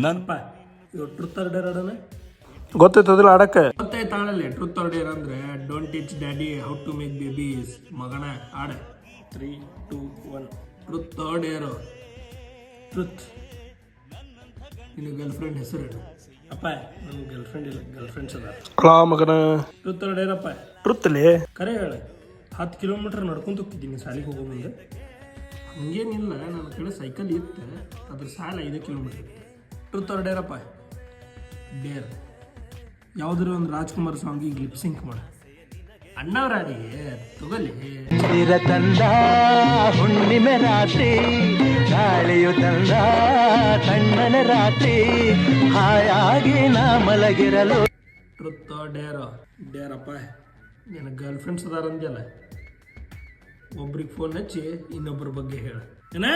ನನ್ನಪ್ಪ ಇವು truth or Deere ಆಡೋಣ ಗೊತ್ತೈತದಿಲ್ಲ ಆಡಕ್ಕೆ ಗೊತ್ತಾಯ್ತಾಳಲ್ಲಿ ಟ್ರುತ್ ಆರ್ ಡೇರ್ ಅಂದರೆ don't teach daddy how to make babies ಮಗನ ಆಡ 3 2 1 ಟ್ರುತ್ ಆರ್ ಡೇರ್ ಟ್ರುತ್ ನಿನ್ನ ಗರ್ಲ್ಫ್ರೆಂಡ್ ಹೆಸರು ಅಪ್ಪ ನನ್ನ ಗರ್ಲ್ಫ್ರೆಂಡ್ ಇಲ್ಲ ಗರ್ಲ್ಫ್ರೆಂಡ್ಸ್ ಅದ ಅಲಾ ಮಗನ ಟ್ರುತ್ ಆರ್ ಡೇರ್ ಅಪ್ಪ ಟ್ರುತ್ತಲ್ಲಿ ಕರೆ ಹೇಳು 10 ಕಿಲೋಮೀಟ್ರ್ ನಡ್ಕೊಂತ ಹೋಗ್ತಿದ್ದೀನಿ ಶಾಲೆಗೆ ಹೋಗೋ ಮುಂದೆ ಹಂಗೇನಿಲ್ಲ ನನ್ನ ಕಡೆ ಸೈಕಲ್ ಇತ್ತು ಅದ್ರ ಸಾಲ 5 ಕಿಲೋಮೀಟ್ರ್ ಇತ್ತು ಟ್ರುತ್ ಆರ್ ಡೇರ್ ಅಪ್ಪ ಡೇರ್ ಯಾವುದ್ರ ಒಂದು ರಾಜ್ಕುಮಾರ್ ಸಾಂಗಿಗೆ ಲಿಪ್ ಸಿಂಕ್ ಮಾಡ ಅಣ್ಣವರಾಡಿಗೆ ತಗೊಳ್ಳಿ ತಂದ ಹುಣ್ಣಿಮೆ ರಾತ್ರಿ ಗಾಳಿಯು ತಂದ ತಣ್ಣನೆ ರಾತ್ರಿ ಹಾಯಾಗಿ ನಾ ಮಲಗಿರಲು ಟ್ರುತ್ ಡೇರ್ ಡೇರಪ್ಪ ನಿನ್ನ ಗರ್ಲ್ ಫ್ರೆಂಡ್ಸ್ ಅದಾರ ಅಂದ್ಯಲ್ಲ ಒಬ್ರಿಗೆ ಫೋನ್ ಹಚ್ಚಿ ಇನ್ನೊಬ್ಬರ ಬಗ್ಗೆ ಹೇಳ ಏನ